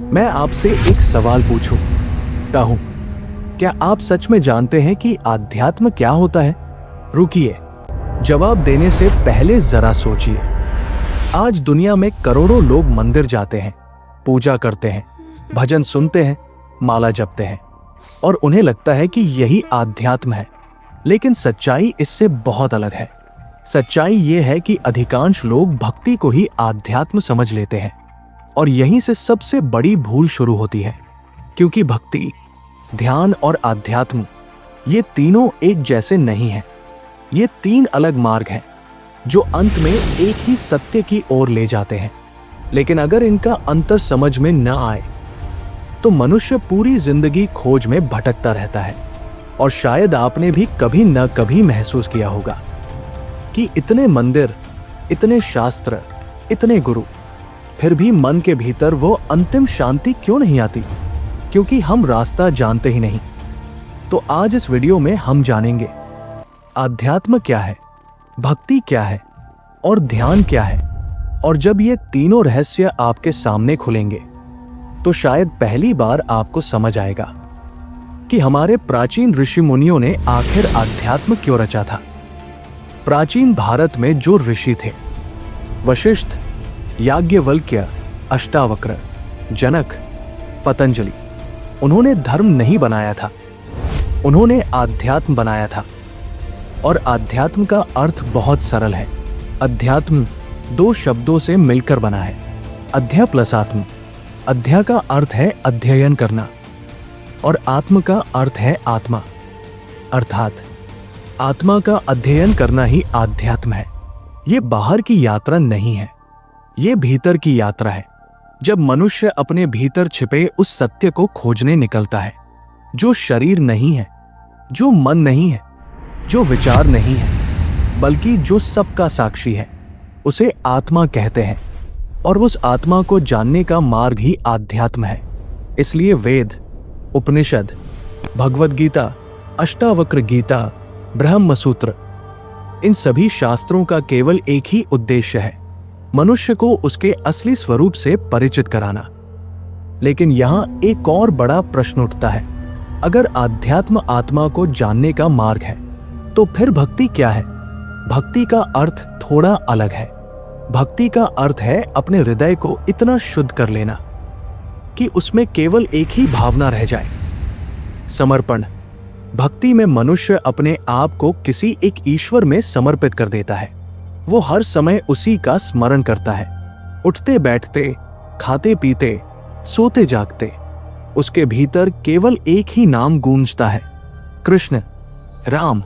मैं आपसे एक सवाल पूछूंगा हूं, क्या आप सच में जानते हैं कि आध्यात्म क्या होता है? रुकिए, जवाब देने से पहले जरा सोचिए। आज दुनिया में करोड़ों लोग मंदिर जाते हैं, पूजा करते हैं, भजन सुनते हैं, माला जपते हैं और उन्हें लगता है कि यही आध्यात्म है। लेकिन सच्चाई इससे बहुत अलग है। सच्चाई ये है कि अधिकांश लोग भक्ति को ही आध्यात्म समझ लेते हैं और यहीं से सबसे बड़ी भूल शुरू होती है, क्योंकि भक्ति, ध्यान और आध्यात्म ये तीनों एक जैसे नहीं हैं। ये तीन अलग मार्ग हैं जो अंत में एक ही सत्य की ओर ले जाते हैं। लेकिन अगर इनका अंतर समझ में न आए तो मनुष्य पूरी जिंदगी खोज में भटकता रहता है। और शायद आपने भी कभी न कभी महसूस किया होगा कि इतने मंदिर, इतने शास्त्र, इतने गुरु, फिर भी मन के भीतर वो अंतिम शांति क्यों नहीं आती? क्योंकि हम रास्ता जानते ही नहीं। तो आज इस वीडियो में हम जानेंगे आध्यात्म क्या है, भक्ति क्या है और ध्यान क्या है। और जब ये तीनों रहस्य आपके सामने खुलेंगे तो शायद पहली बार आपको समझ आएगा कि हमारे प्राचीन ऋषि मुनियों ने आखिर आध्यात्म क्यों रचा था। प्राचीन भारत में जो ऋषि थे, वशिष्ठ, याज्ञवल्क्य, अष्टावक्र, जनक, पतंजलि, उन्होंने धर्म नहीं बनाया था, उन्होंने आध्यात्म बनाया था। और आध्यात्म का अर्थ बहुत सरल है। अध्यात्म दो शब्दों से मिलकर बना है, अध्या प्लस आत्म। अध्या का अर्थ है अध्ययन करना और आत्म का अर्थ है आत्मा, अर्थात आत्मा का अध्ययन करना ही आध्यात्म है। ये बाहर की यात्रा नहीं है, ये भीतर की यात्रा है। जब मनुष्य अपने भीतर छिपे उस सत्य को खोजने निकलता है, जो शरीर नहीं है, जो मन नहीं है, जो विचार नहीं है, बल्कि जो सबका साक्षी है, उसे आत्मा कहते हैं। और उस आत्मा को जानने का मार्ग ही आध्यात्म है। इसलिए वेद, उपनिषद, भगवद गीता, अष्टावक्र गीता, ब्रह्म सूत्र, इन सभी शास्त्रों का केवल एक ही उद्देश्य है, मनुष्य को उसके असली स्वरूप से परिचित कराना। लेकिन यहां एक और बड़ा प्रश्न उठता है। अगर आध्यात्म आत्मा को जानने का मार्ग है तो फिर भक्ति क्या है? भक्ति का अर्थ थोड़ा अलग है। भक्ति का अर्थ है अपने हृदय को इतना शुद्ध कर लेना कि उसमें केवल एक ही भावना रह जाए, समर्पण। भक्ति में मनुष्य अपने आप को किसी एक ईश्वर में समर्पित कर देता है। वो हर समय उसी का स्मरण करता है, उठते बैठते, खाते पीते, सोते जागते। उसके भीतर केवल एक ही नाम गूंजता है, कृष्ण, राम,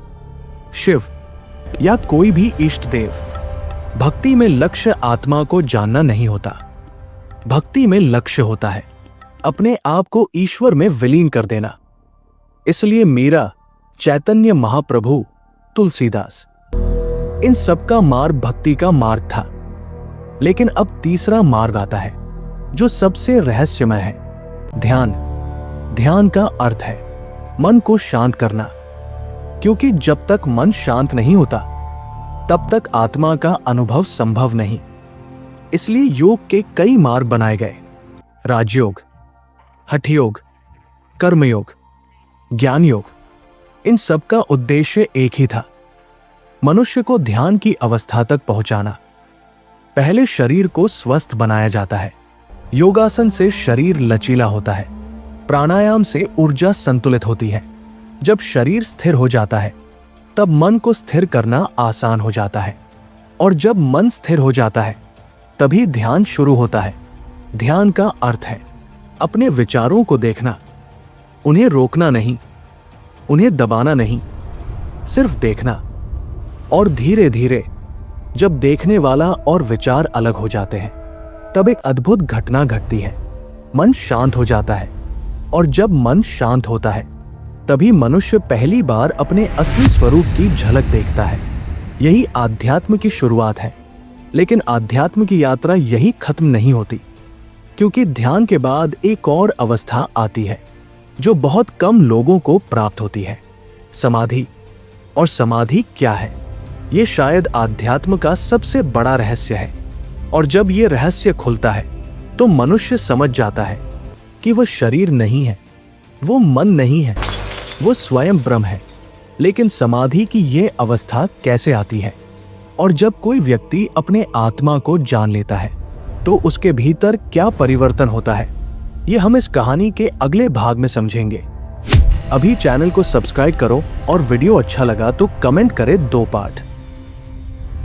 शिव या कोई भी इष्ट देव। भक्ति में लक्ष्य आत्मा को जानना नहीं होता। भक्ति में लक्ष्य होता है अपने आप को ईश्वर में विलीन कर देना। इसलिए मीरा, चैतन्य महाप्रभु, तुलसीदास, इन सबका मार्ग भक्ति का मार्ग था। लेकिन अब तीसरा मार्ग आता है जो सबसे रहस्यमय है, ध्यान। ध्यान का अर्थ है मन को शांत करना, क्योंकि जब तक मन शांत नहीं होता तब तक आत्मा का अनुभव संभव नहीं। इसलिए योग के कई मार्ग बनाए गए, राजयोग, हठ योग, कर्मयोग, ज्ञान योग। इन सब का उद्देश्य एक ही था, मनुष्य को ध्यान की अवस्था तक पहुंचाना। पहले शरीर को स्वस्थ बनाया जाता है। योगासन से शरीर लचीला होता है, प्राणायाम से ऊर्जा संतुलित होती है। जब शरीर स्थिर हो जाता है तब मन को स्थिर करना आसान हो जाता है। और जब मन स्थिर हो जाता है तभी ध्यान शुरू होता है। ध्यान का अर्थ है अपने विचारों को देखना, उन्हें रोकना नहीं, उन्हें दबाना नहीं, सिर्फ देखना। और धीरे धीरे जब देखने वाला और विचार अलग हो जाते हैं तब एक अद्भुत घटना घटती है, मन शांत हो जाता है। और जब मन शांत होता है तभी मनुष्य पहली बार अपने असली स्वरूप की झलक देखता है। यही आध्यात्म की शुरुआत है। लेकिन आध्यात्म की यात्रा यही खत्म नहीं होती, क्योंकि ध्यान के बाद एक और अवस्था आती है जो बहुत कम लोगों को प्राप्त होती है, समाधि। और समाधि क्या है? ये शायद आध्यात्म का सबसे बड़ा रहस्य है। और जब ये रहस्य खुलता है तो मनुष्य समझ जाता है कि वो शरीर नहीं है, वो मन नहीं है, वो स्वयं ब्रह्म है। लेकिन समाधि की ये अवस्था कैसे आती है और जब कोई व्यक्ति अपने आत्मा को जान लेता है तो उसके भीतर क्या परिवर्तन होता है, ये हम इस कहानी के अगले भाग में समझेंगे। अभी चैनल को सब्सक्राइब करो और वीडियो अच्छा लगा तो कमेंट करें 2 पार्ट।